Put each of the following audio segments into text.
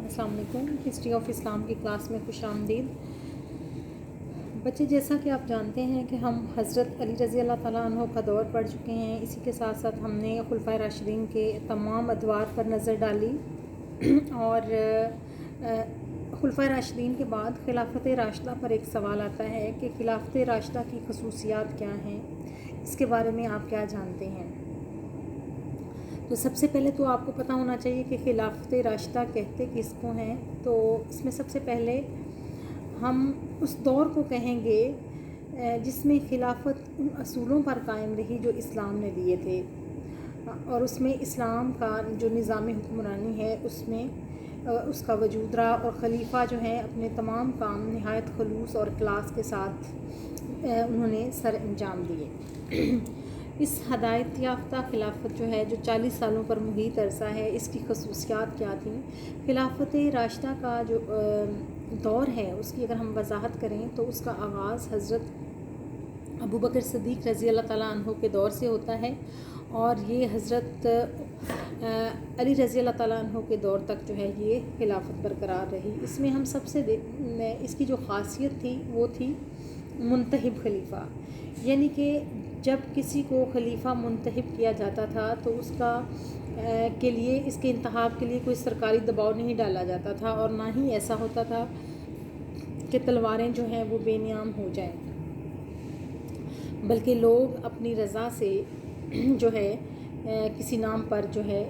السلام علیکم. History of اسلام کی کلاس میں خوش آمدید. بچے، جیسا کہ آپ جانتے ہیں کہ ہم حضرت علی رضی اللہ تعالیٰ عنہ کا دور پڑھ چکے ہیں. اسی کے ساتھ ساتھ ہم نے خلفائے راشدین کے تمام ادوار پر نظر ڈالی اور خلفائے راشدین کے بعد خلافت راشدہ پر ایک سوال آتا ہے کہ خلافت راشدہ کی خصوصیات کیا ہیں، اس کے بارے میں آپ کیا جانتے ہیں. تو سب سے پہلے تو آپ کو پتہ ہونا چاہیے کہ خلافت راشدہ کہتے کس کو ہیں. تو اس میں سب سے پہلے ہم اس دور کو کہیں گے جس میں خلافت ان اصولوں پر قائم رہی جو اسلام نے دیے تھے، اور اس میں اسلام کا جو نظام حکمرانی ہے اس میں اس کا وجود رہا، اور خلیفہ جو ہیں اپنے تمام کام نہایت خلوص اور اخلاص کے ساتھ انہوں نے سر انجام دیے. اس ہدایت یافتہ خلافت جو ہے جو 40 سالوں پر محیط عرصہ ہے، اس کی خصوصیات کیا تھیں. خلافت راشدہ کا جو دور ہے اس کی اگر ہم وضاحت کریں تو اس کا آغاز حضرت ابوبکر صدیق رضی اللہ تعالیٰ عنہ کے دور سے ہوتا ہے، اور یہ حضرت علی رضی اللہ تعالیٰ عنہ کے دور تک جو ہے یہ خلافت برقرار رہی. اس میں ہم سب سے اس کی جو خاصیت تھی وہ تھی منتخب خلیفہ، یعنی کہ جب کسی کو خلیفہ منتخب کیا جاتا تھا تو اس کا کے لیے اس کے انتخاب کے لیے کوئی سرکاری دباؤ نہیں ڈالا جاتا تھا، اور نہ ہی ایسا ہوتا تھا کہ تلواریں جو ہیں وہ بے نیام ہو جائیں، بلکہ لوگ اپنی رضا سے جو ہے کسی نام پر جو ہے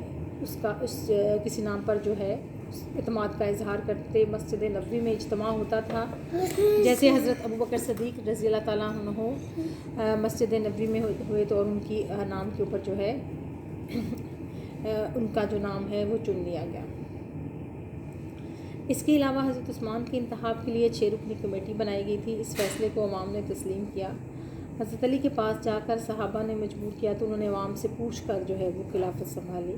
کسی نام پر جو ہے اعتماد کا اظہار کرتے. مسجد نبوی میں اجتماع ہوتا تھا، جیسے حضرت ابوبکر صدیق رضی اللہ تعالیٰ عنہ مسجد نبوی میں ہوئے تو اور ان کی نام کے اوپر جو ہے ان کا جو نام ہے وہ چن لیا گیا. اس کے علاوہ حضرت عثمان کے انتخاب کے لیے 6 رکنی کمیٹی بنائی گئی تھی. اس فیصلے کو عوام نے تسلیم کیا. حضرت علی کے پاس جا کر صحابہ نے مجبور کیا تو انہوں نے عوام سے پوچھ کر جو ہے وہ خلافت سنبھالی.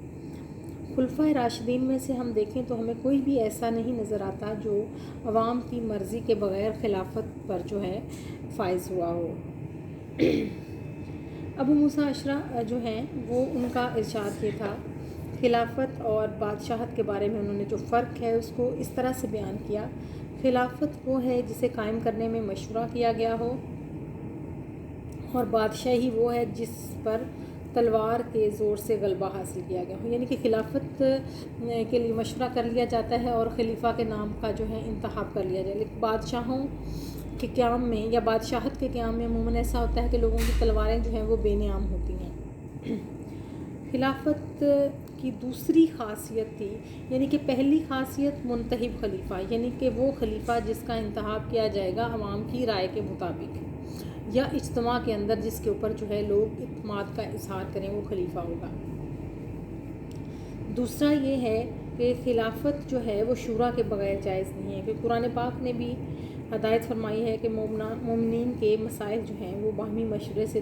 خلفائے راشدین میں سے ہم دیکھیں تو ہمیں کوئی بھی ایسا نہیں نظر آتا جو عوام کی مرضی کے بغیر خلافت پر جو ہے فائز ہوا ہو. ابو موسیٰ اشعری جو ہیں وہ ان کا ارشاد یہ تھا، خلافت اور بادشاہت کے بارے میں انہوں نے جو فرق ہے اس کو اس طرح سے بیان کیا: خلافت وہ ہے جسے قائم کرنے میں مشورہ کیا گیا ہو، اور بادشاہی وہ ہے جس پر تلوار کے زور سے غلبہ حاصل کیا گیا ہو. یعنی کہ خلافت کے لیے مشورہ کر لیا جاتا ہے اور خلیفہ کے نام کا جو ہے انتخاب کر لیا جائے. لیکن بادشاہوں کے قیام میں یا بادشاہت کے قیام میں عموماً ایسا ہوتا ہے کہ لوگوں کی تلواریں جو ہیں وہ بے نیام ہوتی ہیں. خلافت کی دوسری خاصیت تھی، یعنی کہ پہلی خاصیت منتخب خلیفہ، یعنی کہ وہ خلیفہ جس کا انتخاب کیا جائے گا عوام کی رائے کے مطابق یا اجتماع کے اندر جس کے اوپر جو ہے لوگ اعتماد کا اظہار کریں وہ خلیفہ ہوگا. دوسرا یہ ہے کہ خلافت جو ہے وہ شورا کے بغیر جائز نہیں ہے، کہ قرآن پاک نے بھی ہدایت فرمائی ہے کہ مومنین کے مسائل جو ہیں وہ باہمی مشورے سے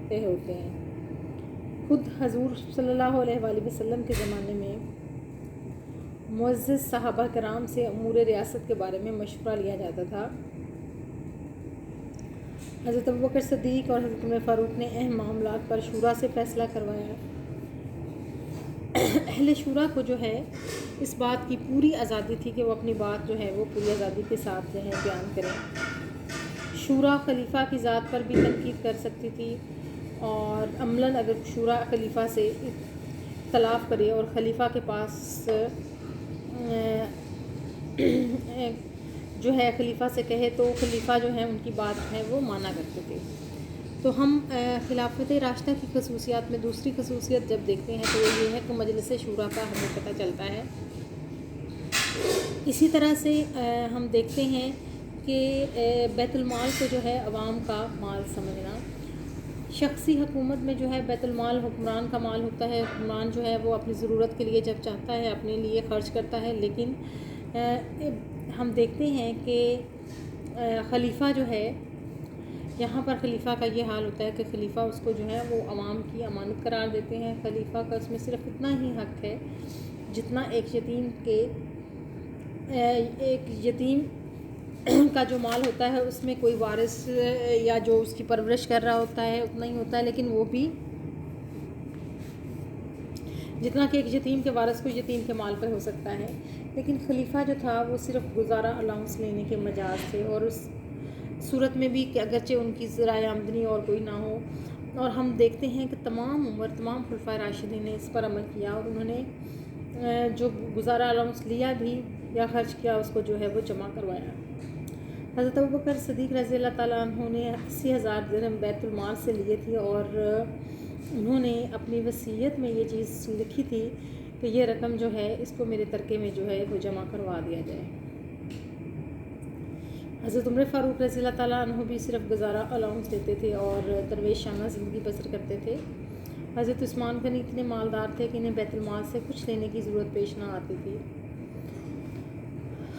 طے ہوتے ہیں. خود حضور صلی اللہ علیہ وآلہ وسلم کے زمانے میں معزز صحابہ کرام سے امور ریاست کے بارے میں مشورہ لیا جاتا تھا. حضرت ابوبکر صدیق اور حضرت عمر فاروق نے اہم معاملات پر شورا سے فیصلہ کروایا. اہل شورا کو جو ہے اس بات کی پوری آزادی تھی کہ وہ اپنی بات جو ہے وہ پوری آزادی کے ساتھ جو ہے بیان کریں. شورا خلیفہ کی ذات پر بھی تنقید کر سکتی تھی، اور عملاً اگر شورا خلیفہ سے اختلاف کرے اور خلیفہ کے پاس جو ہے خلیفہ سے کہے تو خلیفہ جو ہے ان کی بات ہے وہ مانا کرتے تھے. تو ہم خلافت راشدہ کی خصوصیات میں دوسری خصوصیت جب دیکھتے ہیں تو یہ ہے کہ مجلس شورا کا ہمیں پتہ چلتا ہے. اسی طرح سے ہم دیکھتے ہیں کہ بیت المال کو جو ہے عوام کا مال سمجھنا. شخصی حکومت میں جو ہے بیت المال حکمران کا مال ہوتا ہے. حکمران جو ہے وہ اپنی ضرورت کے لیے جب چاہتا ہے اپنے لیے خرچ کرتا ہے، لیکن ہم دیکھتے ہیں کہ خلیفہ جو ہے یہاں پر خلیفہ کا یہ حال ہوتا ہے کہ خلیفہ اس کو جو ہے وہ عوام کی امانت قرار دیتے ہیں. خلیفہ کا اس میں صرف اتنا ہی حق ہے جتنا ایک یتیم کا جو مال ہوتا ہے اس میں کوئی وارث یا جو اس کی پرورش کر رہا ہوتا ہے اتنا ہی ہوتا ہے، لیکن وہ بھی جتنا کہ ایک یتیم کے وارث کو یتیم کے مال پر ہو سکتا ہے، لیکن خلیفہ جو تھا وہ صرف گزارا الاؤنس لینے کے مجاز تھے، اور اس صورت میں بھی کہ اگرچہ ان کی ذرائع آمدنی اور کوئی نہ ہو. اور ہم دیکھتے ہیں کہ تمام خلفائے راشدین نے اس پر عمل کیا، اور انہوں نے جو گزارا الاؤنس لیا بھی یا خرچ کیا اس کو جو ہے وہ جمع کروایا. حضرت ابوبکر صدیق رضی اللہ تعالیٰ عنہ نے 80,000 درہم بیت المال سے لیے تھے، اور انہوں نے اپنی وصیت میں یہ چیز لکھی تھی کہ یہ رقم جو ہے اس کو میرے ترکے میں جو ہے وہ جمع کروا دیا جائے. حضرت عمر فاروق رضی اللہ تعالیٰ عنہ بھی صرف گزارا الاؤنس دیتے تھے اور درویشانہ زندگی بسر کرتے تھے. حضرت عثمان غنی اتنے مالدار تھے کہ انہیں بیت المال سے کچھ لینے کی ضرورت پیش نہ آتی تھی.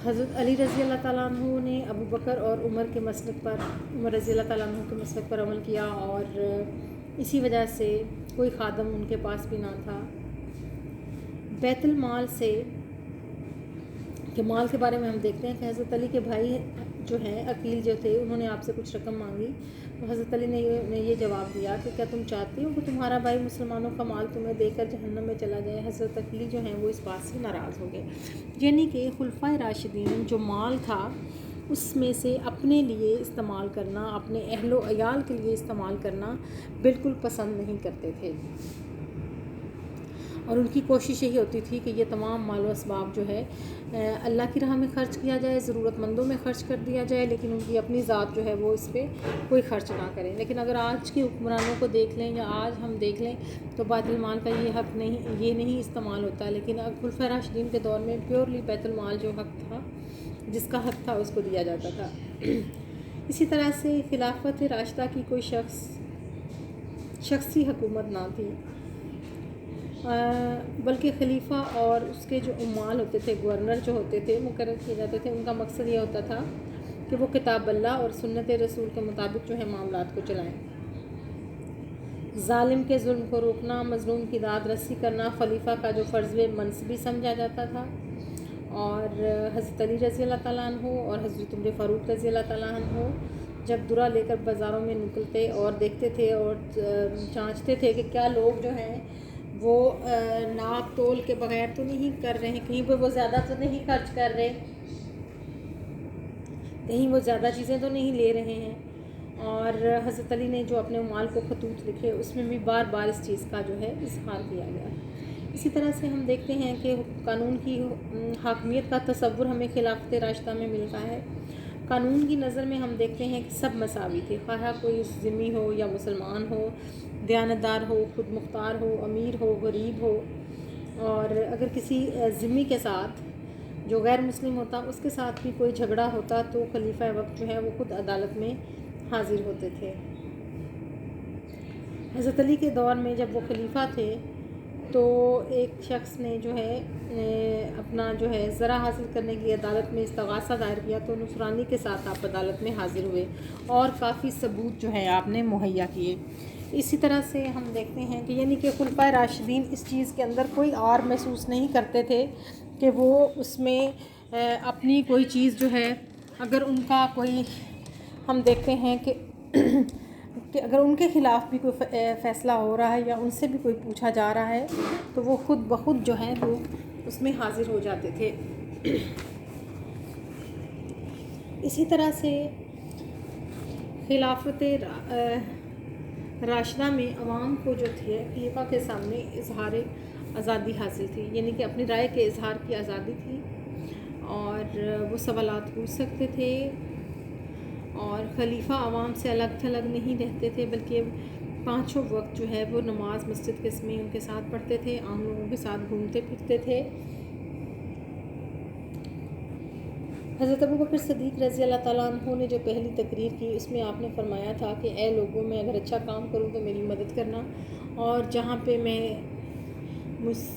حضرت علی رضی اللہ تعالیٰ عنہ نے ابو بکر اور عمر رضی اللہ تعالیٰ عنہ کے مسلک پر عمل کیا، اور اسی وجہ سے کوئی خادم ان کے پاس بھی نہ تھا. بیت المال کے مال کے بارے میں ہم دیکھتے ہیں کہ حضرت علی کے بھائی جو ہیں عقیل جو تھے، انہوں نے آپ سے کچھ رقم مانگی، تو حضرت علی نے یہ جواب دیا کہ کیا تم چاہتی ہو کہ تمہارا بھائی مسلمانوں کا مال تمہیں دے کر جہنم میں چلا جائے؟ حضرت علی جو ہیں وہ اس بات سے ناراض ہو گئے. یعنی کہ خلفائے راشدین جو مال تھا اس میں سے اپنے لیے استعمال کرنا، اپنے اہل و عیال کے لیے استعمال کرنا بالکل پسند نہیں کرتے تھے، اور ان کی کوشش یہی ہوتی تھی کہ یہ تمام مال و اسباب جو ہے اللہ کی راہ میں خرچ کیا جائے، ضرورت مندوں میں خرچ کر دیا جائے، لیکن ان کی اپنی ذات جو ہے وہ اس پہ کوئی خرچ نہ کریں. لیکن اگر آج کے حکمرانوں کو دیکھ لیں یا آج ہم دیکھ لیں تو بیت المال کا یہ نہیں استعمال ہوتا، لیکن خلفائے راشدین کے دور میں پیورلی بیت المال جو حق تھا، جس کا حق تھا اس کو دیا جاتا تھا. اسی طرح سے خلافت راشدہ کی کوئی شخصی حکومت نہ تھی، بلکہ خلیفہ اور اس کے جو عمال ہوتے تھے، گورنر جو ہوتے تھے، مقرر کیے جاتے تھے، ان کا مقصد یہ ہوتا تھا کہ وہ کتاب اللہ اور سنت رسول کے مطابق جو ہے معاملات کو چلائیں. ظالم کے ظلم کو روکنا، مظلوم کی داد رسی کرنا خلیفہ کا جو فرض منصبی سمجھا جاتا تھا. اور حضرت علی رضی اللہ تعالیٰ عنہ اور حضرت عمر فاروق رضی اللہ تعالیٰ عنہ جب درہ لے کر بازاروں میں نکلتے اور دیکھتے تھے اور جانچتے تھے کہ کیا لوگ جو ہیں وہ ناپ تول کے بغیر تو نہیں کر رہے ہیں، کہیں پہ وہ زیادہ تو نہیں خرچ کر رہے، کہیں وہ زیادہ چیزیں تو نہیں لے رہے ہیں. اور حضرت علی نے جو اپنے مال کو خطوط لکھے اس میں بھی بار بار اس چیز کا جو ہے اظہار کیا گیا. اسی طرح سے ہم دیکھتے ہیں کہ قانون کی حاکمیت کا تصور ہمیں خلافت راشدہ میں ملتا ہے. قانون کی نظر میں ہم دیکھتے ہیں کہ سب مساوی تھے، خواہ کوئی ذمہ ہو یا مسلمان ہو، دیانتدار ہو، خود مختار ہو، امیر ہو، غریب ہو. اور اگر کسی ذمہ کے ساتھ جو غیر مسلم ہوتا اس کے ساتھ بھی کوئی جھگڑا ہوتا تو خلیفہ وقت جو ہے وہ خود عدالت میں حاضر ہوتے تھے. حضرت علی کے دور میں جب وہ خلیفہ تھے تو ایک شخص نے جو ہے اپنا جو ہے ذرا حاصل کرنے کے لیے عدالت میں استغاثہ دائر کیا، تو نصرانی کے ساتھ آپ عدالت میں حاضر ہوئے اور کافی ثبوت جو ہے آپ نے مہیا کیے. اسی طرح سے ہم دیکھتے ہیں کہ یعنی کہ خلفائے راشدین اس چیز کے اندر کوئی عار محسوس نہیں کرتے تھے کہ وہ اس میں اپنی کوئی چیز جو ہے، اگر ان کا کوئی ہم دیکھتے ہیں کہ اگر ان کے خلاف بھی کوئی فیصلہ ہو رہا ہے یا ان سے بھی کوئی پوچھا جا رہا ہے تو وہ خود بخود جو ہے وہ اس میں حاضر ہو جاتے تھے. اسی طرح سے خلافت راشدہ میں عوام کو جو تھے خلیفہ کے سامنے اظہار آزادی حاصل تھی، یعنی کہ اپنی رائے کے اظہار کی آزادی تھی، اور وہ سوالات پوچھ سکتے تھے. اور خلیفہ عوام سے الگ تھلگ نہیں رہتے تھے، بلکہ 5 وقت جو ہے وہ نماز مسجد کے میں ان کے ساتھ پڑھتے تھے، عام لوگوں کے ساتھ گھومتے پھرتے تھے. حضرت ابوبکر صدیق رضی اللہ تعالیٰ عنہ نے جو پہلی تقریر کی اس میں آپ نے فرمایا تھا کہ اے لوگوں، میں اگر اچھا کام کروں تو میری مدد کرنا، اور جہاں پہ میں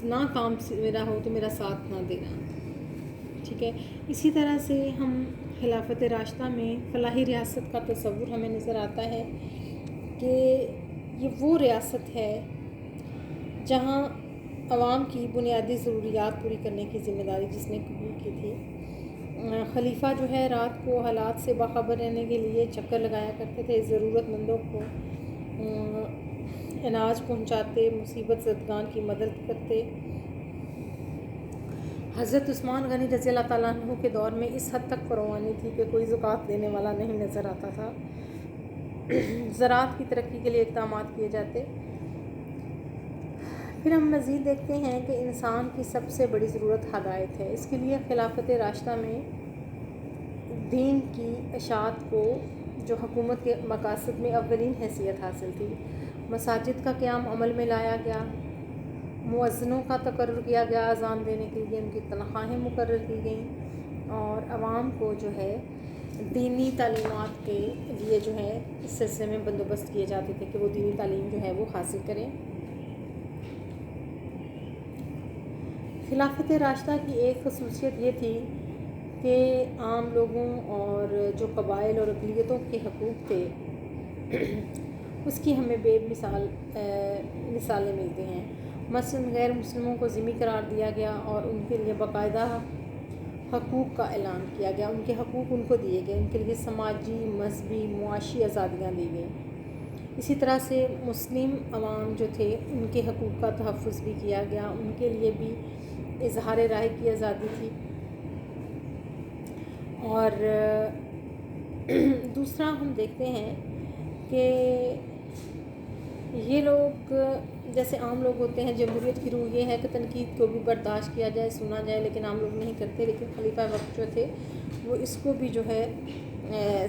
ناکام میرا ہو تو میرا ساتھ نہ دینا. ٹھیک ہے. اسی طرح سے ہم خلافت راشدہ میں فلاحی ریاست کا تصور ہمیں نظر آتا ہے کہ یہ وہ ریاست ہے جہاں عوام کی بنیادی ضروریات پوری کرنے کی ذمہ داری جس نے قبول کی تھی. خلیفہ جو ہے رات کو حالات سے باخبر رہنے کے لیے چکر لگایا کرتے تھے، ضرورت مندوں کو اناج پہنچاتے، مصیبت زدگان کی مدد کرتے۔ حضرت عثمان غنی رضی اللہ تعالیٰ عنہ کے دور میں اس حد تک فراوانی تھی کہ کوئی زکوٰۃ دینے والا نہیں نظر آتا تھا۔ زراعت کی ترقی کے لیے اقدامات کیے جاتے۔ پھر ہم مزید دیکھتے ہیں کہ انسان کی سب سے بڑی ضرورت ہدایت ہے۔ اس کے لیے خلافت راشدہ میں دین کی اشاعت کو جو حکومت کے مقاصد میں اولین حیثیت حاصل تھی۔ مساجد کا قیام عمل میں لایا گیا، مؤذنوں کا تقرر کیا گیا، اذان دینے کے لیے ان کی تنخواہیں مقرر کی گئیں، اور عوام کو جو ہے دینی تعلیمات کے لیے جو ہے اس سلسلے میں بندوبست کیے جاتے تھے کہ وہ دینی تعلیم جو ہے وہ حاصل کریں۔ خلافت راشدہ کی ایک خصوصیت یہ تھی کہ عام لوگوں اور جو قبائل اور اقلیتوں کے حقوق تھے اس کی ہمیں بے مثال مثالیں ملتی ہیں۔ مثلاً غیر مسلموں کو ذمہ قرار دیا گیا اور ان کے لیے باقاعدہ حقوق کا اعلان کیا گیا، ان کے حقوق ان کو دیے گئے، ان کے لیے سماجی، مذہبی، معاشی آزادیاں دی گئیں۔ اسی طرح سے مسلم عوام جو تھے ان کے حقوق کا تحفظ بھی کیا گیا، ان کے لیے بھی اظہار رائے کی آزادی تھی۔ اور دوسرا ہم دیکھتے ہیں کہ یہ لوگ جیسے عام لوگ ہوتے ہیں، جمہوریت کی روح یہ ہے کہ تنقید کو بھی برداشت کیا جائے، سنا جائے، لیکن عام لوگ نہیں کرتے۔ لیکن خلیفہ وقت جو تھے وہ اس کو بھی جو ہے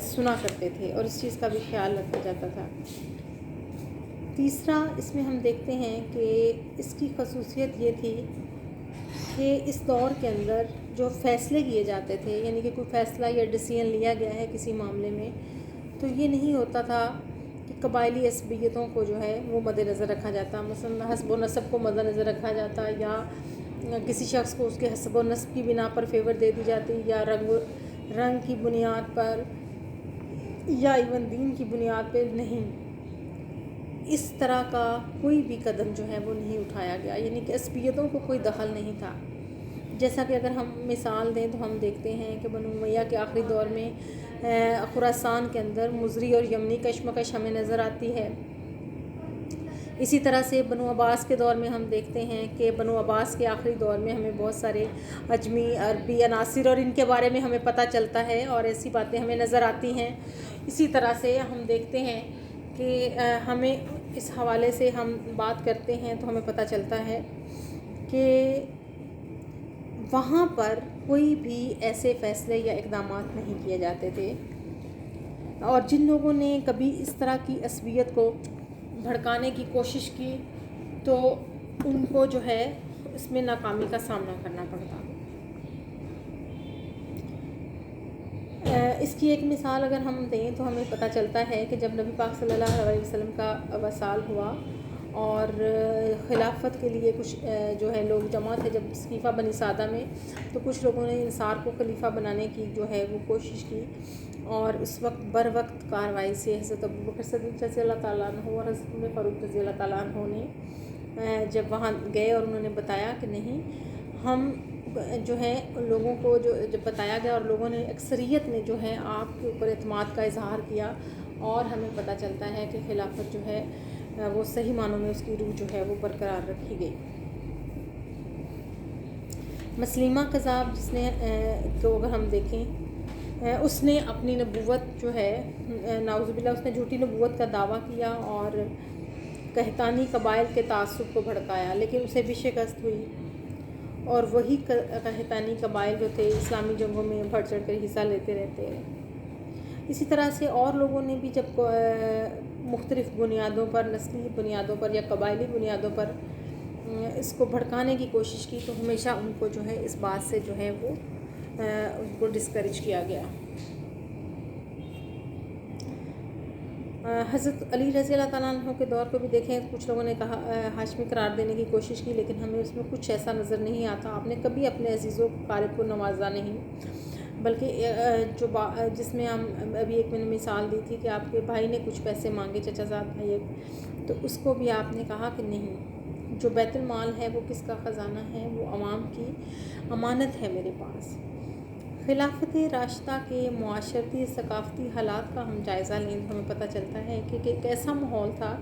سنا کرتے تھے اور اس چیز کا بھی خیال رکھا جاتا تھا۔ تیسرا اس میں ہم دیکھتے ہیں کہ اس کی خصوصیت یہ تھی کہ اس دور کے اندر جو فیصلے کیے جاتے تھے، یعنی کہ کوئی فیصلہ یا ڈیسیژن لیا گیا ہے کسی معاملے میں، تو یہ نہیں ہوتا تھا کہ قبائلی عصبیتوں کو جو ہے وہ مد نظر رکھا جاتا، مثلا حسب و نسب کو مد نظر رکھا جاتا، یا کسی شخص کو اس کے حسب و نسب کی بنا پر فیور دے دی جاتی، یا رنگ کی بنیاد پر، یا ایون دین کی بنیاد پہ نہیں۔ اس طرح کا کوئی بھی قدم جو ہے وہ نہیں اٹھایا گیا، یعنی کہ عصبیتوں کو کوئی دخل نہیں تھا۔ جیسا کہ اگر ہم مثال دیں تو ہم دیکھتے ہیں کہ بنو امیہ کے آخری دور میں خراسان کے اندر مزری اور یمنی کشمکش ہمیں نظر آتی ہے۔ اسی طرح سے بنو عباس کے دور میں ہم دیکھتے ہیں کہ بنو عباس کے آخری دور میں ہمیں بہت سارے عجمی، عربی عناصر اور ان کے بارے میں ہمیں پتہ چلتا ہے اور ایسی باتیں ہمیں نظر آتی ہیں۔ اسی طرح سے ہم دیکھتے ہیں کہ ہمیں اس حوالے سے ہم بات کرتے ہیں تو ہمیں پتہ چلتا ہے کہ وہاں پر کوئی بھی ایسے فیصلے یا اقدامات نہیں کیے جاتے تھے، اور جن لوگوں نے کبھی اس طرح کی عصبیت کو بھڑکانے کی کوشش کی تو ان کو جو ہے اس میں ناکامی کا سامنا کرنا پڑتا۔ اس کی ایک مثال اگر ہم دیں تو ہمیں پتہ چلتا ہے کہ جب نبی پاک صلی اللہ علیہ وسلم کا وصال ہوا اور خلافت کے لیے کچھ جو ہے لوگ جمع تھے جب سقیفہ بنی سعدہ میں، تو کچھ لوگوں نے انصار کو خلیفہ بنانے کی جو ہے وہ کوشش کی، اور اس وقت بر وقت کارروائی سے حضرت ابوبکر صدیق رضی اللہ تعالیٰ عنہ اور حضرت عمر فاروق رضی اللہ تعالیٰ عنہ نے جب وہاں گئے اور انہوں نے بتایا کہ نہیں، ہم جو ہے لوگوں کو جب بتایا گیا اور لوگوں نے اکثریت نے جو ہے آپ کے اوپر اعتماد کا اظہار کیا، اور ہمیں پتہ چلتا ہے کہ خلافت جو ہے وہ صحیح معنوں میں اس کی روح جو ہے وہ برقرار رکھی گئی۔ مسلیمہ کذاب جس نے تو اگر ہم دیکھیں اس نے اپنی نبوت جو ہے نعوذ باللہ اس نے جھوٹی نبوت کا دعویٰ کیا اور قحطانی قبائل کے تعصب کو بھڑکایا، لیکن اسے بھی شکست ہوئی، اور وہی قحطانی قبائل جو تھے اسلامی جنگوں میں بڑھ چڑھ کر حصہ لیتے رہتے ہیں۔ اسی طرح سے اور لوگوں نے بھی جب مختلف بنیادوں پر، نسلی بنیادوں پر یا قبائلی بنیادوں پر اس کو بھڑکانے کی کوشش کی تو ہمیشہ ان کو جو ہے اس بات سے جو ہے وہ ان کو ڈسکریج کیا گیا۔ حضرت علی رضی اللہ تعالیٰ عنہ کے دور کو بھی دیکھیں، کچھ لوگوں نے کہا ہاشمی قرار دینے کی کوشش کی، لیکن ہمیں اس میں کچھ ایسا نظر نہیں آتا۔ آپ نے کبھی اپنے عزیز و اقارب کو نوازا نہیں، بلکہ جس میں ہم ابھی ایک میں نے مثال دی تھی کہ آپ کے بھائی نے کچھ پیسے مانگے، چچا زاد بھائی ایک، تو اس کو بھی آپ نے کہا کہ نہیں، جو بیت المال ہے وہ کس کا خزانہ ہے، وہ عوام کی امانت ہے میرے پاس۔ خلافت راشدہ کے معاشرتی ثقافتی حالات کا ہم جائزہ لیں تو ہمیں پتہ چلتا ہے کہ ایک ایسا ماحول تھا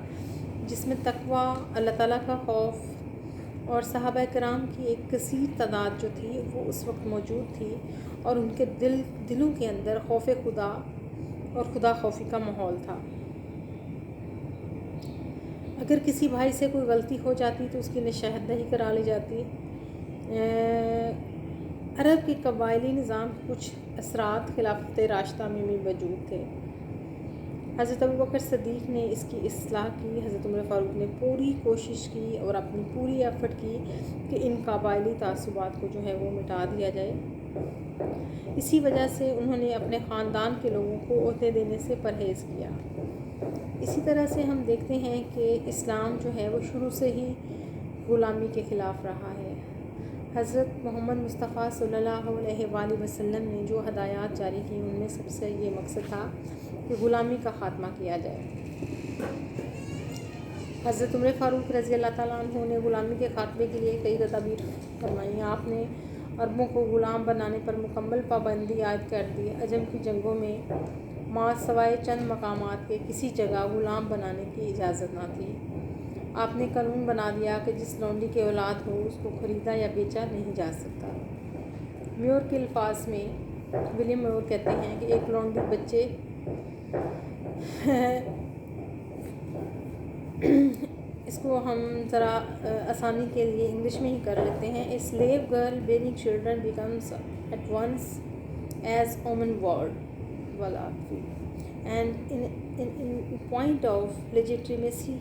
جس میں تقویٰ، اللہ تعالیٰ کا خوف اور صحابہ کرام کی ایک کثیر تعداد جو تھی وہ اس وقت موجود تھی، اور ان کے دلوں کے اندر خوف خدا اور خدا خوفی کا ماحول تھا۔ اگر کسی بھائی سے کوئی غلطی ہو جاتی تو اس کی نشاندہی کرا لی جاتی۔ عرب کے قبائلی نظام کے کچھ اثرات خلافت راشدہ میں بھی موجود تھے۔ حضرت ابوبکر صدیق نے اس کی اصلاح کی، حضرت عمر فاروق نے پوری کوشش کی اور اپنی پوری ایفرٹ کی کہ ان قبائلی تعصبات کو جو ہے وہ مٹا دیا جائے۔ اسی وجہ سے انہوں نے اپنے خاندان کے لوگوں کو عہدے دینے سے پرہیز کیا۔ اسی طرح سے ہم دیکھتے ہیں کہ اسلام جو ہے وہ شروع سے ہی غلامی کے خلاف رہا ہے۔ حضرت محمد مصطفیٰ صلی اللہ علیہ وآلہ وسلم نے جو ہدایات جاری کی ان میں سب سے یہ مقصد تھا کہ غلامی کا خاتمہ کیا جائے۔ حضرت عمر فاروق رضی اللہ تعالیٰ عنہ نے غلامی کے خاتمے کے لیے کئی تدابیر فرمائیں۔ آپ نے عربوں کو غلام بنانے پر مکمل پابندی عائد کر دی۔ عجم کی جنگوں میں سوائے چند مقامات کے کسی جگہ غلام بنانے کی اجازت نہ تھی۔ آپ نے قانون بنا دیا کہ جس لونڈی کے اولاد ہو اس کو خریدا یا بیچا نہیں جا سکتا۔ میور کے الفاظ میں ولیم میور کہتے ہیں کہ ایک لونڈی بچے اس کو ہم ذرا آسانی کے لیے انگلش میں ہی کر لیتے ہیں۔ A slave girl bearing children becomes at once as woman world and in point of legitimacy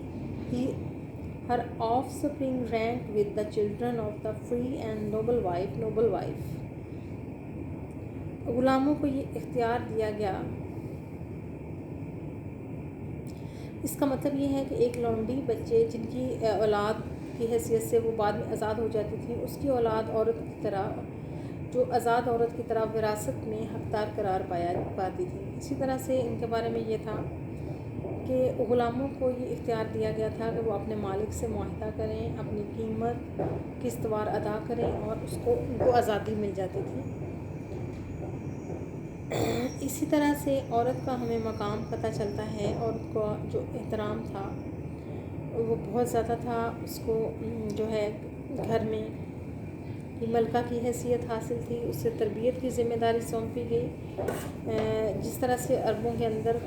her offspring ranked with the children of the free and noble wife۔ غلاموں کو یہ اختیار دیا گیا۔ اس کا مطلب یہ ہے کہ ایک لونڈی بچے جن کی اولاد کی حیثیت سے وہ بعد میں آزاد ہو جاتی تھی، اس کی اولاد عورت کی طرح جو آزاد عورت کی طرح وراثت میں حقدار قرار پاتی تھی۔ اسی طرح سے ان کے بارے میں یہ تھا کہ غلاموں کو یہ اختیار دیا گیا تھا کہ وہ اپنے مالک سے معاہدہ کریں، اپنی قیمت قسط وار ادا کریں اور ان کو آزادی مل جاتی تھی۔ اسی طرح سے عورت کا ہمیں مقام پتہ چلتا ہے۔ عورت کا جو احترام تھا وہ بہت زیادہ تھا، اس کو جو ہے گھر میں ملکہ کی حیثیت حاصل تھی، اس سے تربیت کی ذمہ داری سونپی گئی۔ جس طرح سے عربوں کے اندر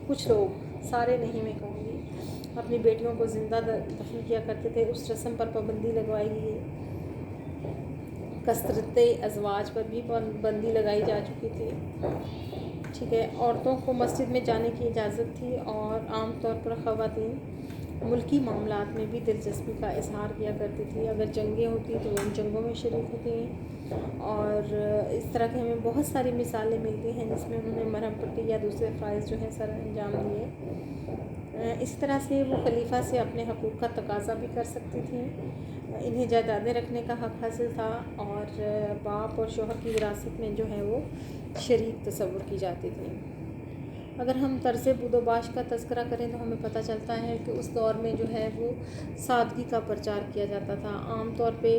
کچھ لوگ، سارے نہیں میں کہوں گی، اپنی بیٹیوں کو زندہ دفن کیا کرتے تھے، اس رسم پر پابندی لگوائی گئی۔ کثرت ازواج پر بھی پابندی لگائی جا چکی تھی۔ ٹھیک ہے، عورتوں کو مسجد میں جانے کی اجازت تھی، اور عام طور پر خواتین ملکی معاملات میں بھی دلچسپی کا اظہار کیا کرتی تھی۔ اگر جنگیں ہوتی تو وہ ان جنگوں میں شریک ہوتی، اور اس طرح کی ہمیں بہت ساری مثالیں ملتی ہیں جس میں انہوں نے مرہم پٹی یا دوسرے فرائض جو ہیں سر انجام دیے۔ اس طرح سے وہ خلیفہ سے اپنے حقوق کا تقاضا بھی کر سکتی تھیں، انہیں جائیدادیں رکھنے کا حق حاصل تھا، اور باپ اور شوہر کی وراثت میں جو ہے وہ شریک تصور کی جاتی تھی۔ اگر ہم طرز بود و باش کا تذکرہ کریں تو ہمیں پتہ چلتا ہے کہ اس دور میں جو ہے وہ سادگی کا پرچار کیا جاتا تھا۔ عام طور پہ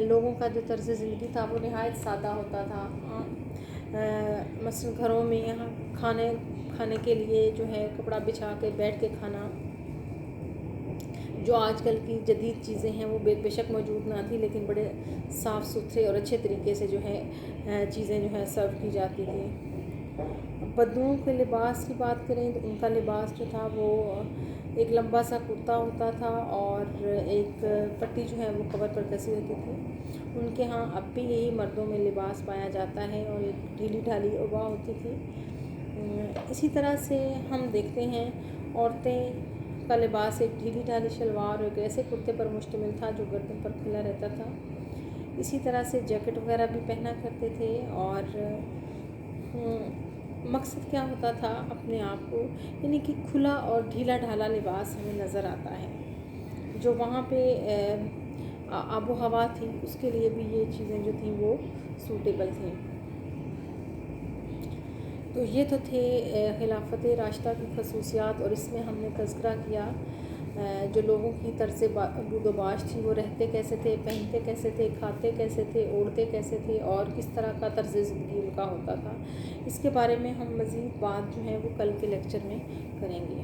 لوگوں کا جو طرز زندگی تھا وہ نہایت سادہ ہوتا تھا۔ مثلا گھروں میں یہاں کھانے کے لیے جو ہے کپڑا بچھا کے بیٹھ کے کھانا، جو آج کل کی جدید چیزیں ہیں وہ بے شک موجود نہ تھی، لیکن بڑے صاف ستھرے اور اچھے طریقے سے جو ہے چیزیں جو ہے سرو کی جاتی تھیں۔ بدوؤں کے لباس کی بات کریں تو ان کا لباس جو تھا وہ ایک لمبا سا کرتا ہوتا تھا، اور ایک پٹی جو ہے وہ کمر پر کسی ہوتی تھی۔ ان کے ہاں اب بھی یہی مردوں میں لباس پایا جاتا ہے، اور ایک ڈھیلی ڈھالی عبا ہوتی تھی۔ اسی طرح سے ہم دیکھتے ہیں عورتیں کا لباس ایک ڈھیلی ڈھالی شلوار اور ایک ایسے کرتے پر مشتمل تھا جو گردن پر کھلا رہتا تھا۔ اسی طرح سے جیکٹ وغیرہ بھی پہنا کرتے تھے، اور مقصد کیا ہوتا تھا اپنے آپ کو، یعنی کہ کھلا اور ڈھیلا ڈھالا لباس ہمیں نظر آتا ہے۔ جو وہاں پہ آب و ہوا تھی اس کے لیے بھی یہ چیزیں جو تھیں وہ سوٹیبل تھیں۔ تو یہ تو تھے خلافت راشدہ کی خصوصیات، اور اس میں ہم نے تذکرہ کیا جو لوگوں کی طرز بود و باش تھی، وہ رہتے کیسے تھے، پہنتے کیسے تھے، کھاتے کیسے تھے، اوڑھتے کیسے تھے، اور کس طرح کا طرز زندگی ان کا ہوتا تھا۔ اس کے بارے میں ہم مزید بات جو ہے وہ کل کے لیکچر میں کریں گے۔